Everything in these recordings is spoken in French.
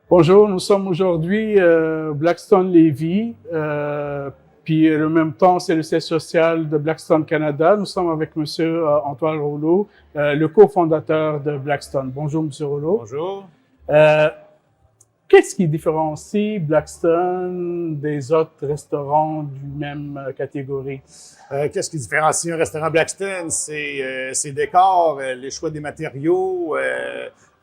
Bonjour, nous sommes aujourd'hui Blackstone Lévis, puis en même temps c'est le siège social de Blackstone Canada. Nous sommes avec Monsieur Antoine Rouleau, le cofondateur de Blackstone. Bonjour Monsieur Rouleau. Bonjour. Euh, Qu'est-ce qui différencie Blackstone des autres restaurants du même catégorie? Qu'est-ce qui différencie un restaurant Blackstone? C'est ses décors, les choix des matériaux,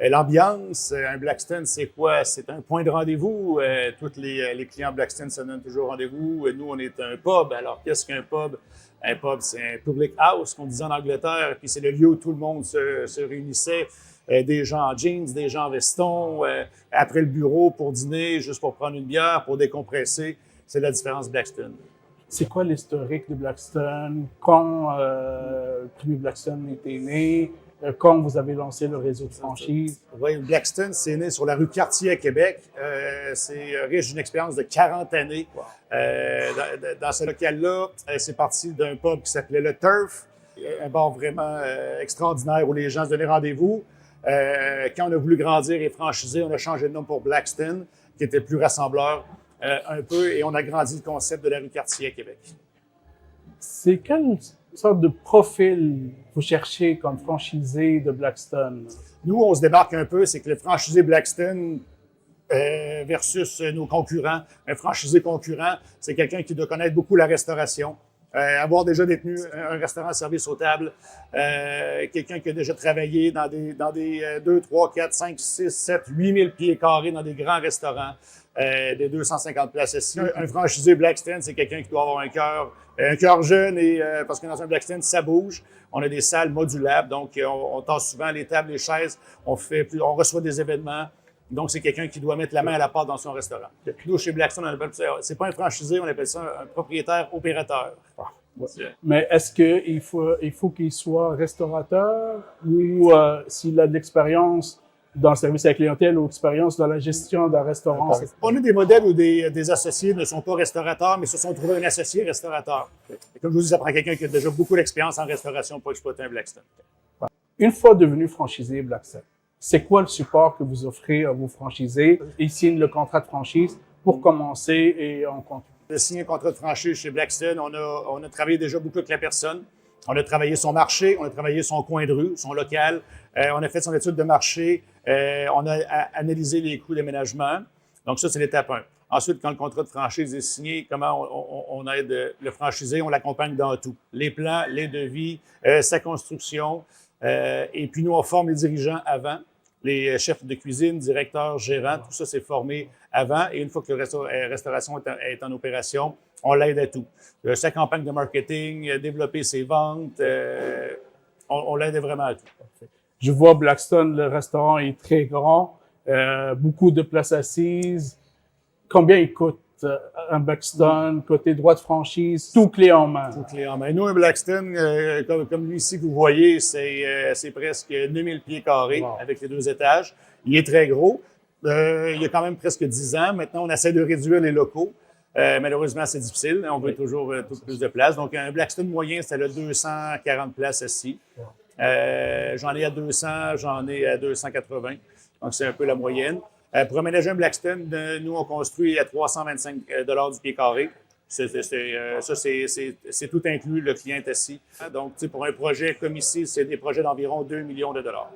l'ambiance. Un Blackstone, c'est quoi? C'est un point de rendez-vous. Tous les clients Blackstone se donnent toujours rendez-vous. Nous, on est un pub. Alors, qu'est-ce qu'un pub? Un pub, c'est un public house, qu'on disait en Angleterre. Puis c'est le lieu où tout le monde se réunissait. Des gens en jeans, des gens en veston, après le bureau pour dîner, juste pour prendre une bière, pour décompresser. C'est la différence Blackstone. C'est quoi l'historique de Blackstone? Quand le premier Blackstone était né? Quand vous avez lancé le réseau de franchise? Oui, Blackstone, c'est né sur la rue Cartier à Québec. C'est riche d'une expérience de 40 années. Dans ce local-là, c'est parti d'un pub qui s'appelait le Turf, un bar vraiment extraordinaire où les gens se donnaient rendez-vous. Quand on a voulu grandir et franchiser, on a changé de nom pour Blackstone, qui était plus rassembleur un peu, et on a grandi le concept de la rue Cartier à Québec. C'est quelle sorte de profil vous cherchez comme franchisé de Blackstone? Nous, on se démarque un peu, c'est que le franchisé Blackstone versus nos concurrents, un franchisé concurrent, c'est quelqu'un qui doit connaître beaucoup la restauration, avoir déjà détenu un restaurant service aux tables, quelqu'un qui a déjà travaillé dans des 2, 3, 4, 5, 6, 7, 8 000 pieds carrés dans des grands restaurants, des 250 places assis. Un franchisé Blackstone, c'est quelqu'un qui doit avoir un cœur jeune, et parce que dans un Blackstone, ça bouge. On a des salles modulables, donc on tasse souvent les tables, les chaises, on reçoit des événements. Donc, c'est quelqu'un qui doit mettre la main à la pâte dans son restaurant. Nous, chez Blackstone, on appelle ça, c'est pas un franchisé, on appelle ça un propriétaire opérateur. Ouais. Mais est-ce qu'il faut qu'il soit restaurateur ou s'il a de l'expérience dans le service à la clientèle ou expérience dans la gestion d'un restaurant? On a des modèles où des associés ne sont pas restaurateurs, mais se sont trouvés un associé restaurateur. Et comme je vous dis, ça prend quelqu'un qui a déjà beaucoup d'expérience en restauration pour exploiter un Blackstone. Une fois devenu franchisé Blackstone, c'est quoi le support que vous offrez à vos franchisés? Ils signent le contrat de franchise pour commencer et on continue. De signer un contrat de franchise chez Blackstone, on a travaillé déjà beaucoup avec la personne. On a travaillé son marché, on a travaillé son coin de rue, son local. On a fait son étude de marché. On a analysé les coûts d'aménagement. Donc ça, c'est l'étape 1. Ensuite, quand le contrat de franchise est signé, comment on aide le franchisé? On l'accompagne dans tout. Les plans, les devis, sa construction. Et puis nous, on forme les dirigeants avant. Les chefs de cuisine, directeurs, gérants, tout ça, c'est formé avant. Et une fois que la restauration est en opération, on l'aide à tout. Sa campagne de marketing, développer ses ventes, on l'aide vraiment à tout. Je vois Blackstone, le restaurant est très grand, beaucoup de places assises. Combien il coûte un Blackstone, côté droit de franchise, tout clé en main? Tout clé en main. Nous, un Blackstone, comme lui ici que vous voyez, c'est presque 2000 pieds carrés avec les 2 étages. Il est très gros. Il y a quand même presque 10 ans. Maintenant, on essaie de réduire les locaux. Malheureusement, c'est difficile. On veut toujours plus de place. Donc, un Blackstone moyen, c'est le 240 places assis. J'en ai à 200, j'en ai à 280. Donc, c'est un peu la moyenne. Pour aménager un Blackstone, nous, on construit à 325 $ du pied carré. Ça, c'est tout inclus, le client est assis. Donc, pour un projet comme ici, c'est des projets d'environ 2 millions de dollars.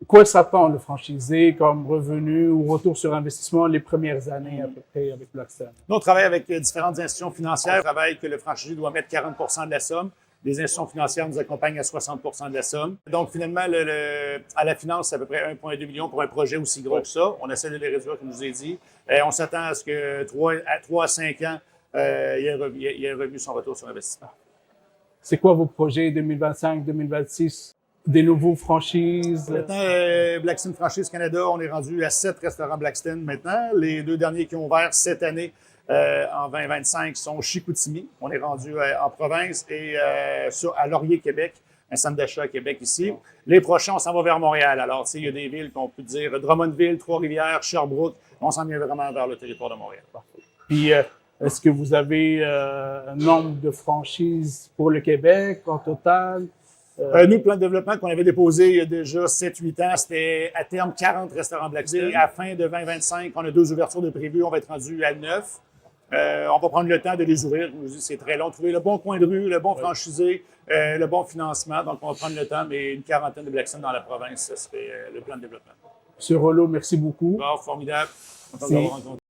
Quoi s'attend le franchisé comme revenu ou retour sur investissement les premières années à peu près avec Blackstone? Nous, on travaille avec différentes institutions financières. On travaille que le franchisé doit mettre 40 % de la somme. Les institutions financières nous accompagnent à 60 % de la somme. Donc, finalement, à la finance, c'est à peu près 1,2 million pour un projet aussi gros que ça. On essaie de les réduire, comme je vous ai dit. On s'attend à ce que 3 à 5 ans, il y ait un revenu son retour sur investissement. C'est quoi vos projets 2025-2026? Des nouveaux franchises? Maintenant, Blackstone Franchise Canada, on est rendu à 7 restaurants Blackstone maintenant. Les 2 derniers qui ont ouvert cette année, en 2025, sont Chicoutimi. On est rendu en province et à Laurier, Québec, un centre d'achat à Québec ici. Les prochains, on s'en va vers Montréal. Alors, il y a des villes qu'on peut dire Drummondville, Trois-Rivières, Sherbrooke. On s'en vient vraiment vers le territoire de Montréal. Puis, est-ce que vous avez un nombre de franchises pour le Québec en total? Nous, le plan de développement qu'on avait déposé il y a déjà 7-8 ans, c'était à terme 40 restaurants Blackstone. À la fin de 2025, on a 2 ouvertures de prévues, on va être rendu à 9. On va prendre le temps de les ouvrir. C'est très long. Trouver le bon coin de rue, le bon franchisé, le bon financement. Donc, on va prendre le temps, mais une quarantaine de Blackstone dans la province, ce serait le plan de développement. Monsieur Rollo, merci beaucoup. Bon, formidable. Content Merci. d'avoir rencontré.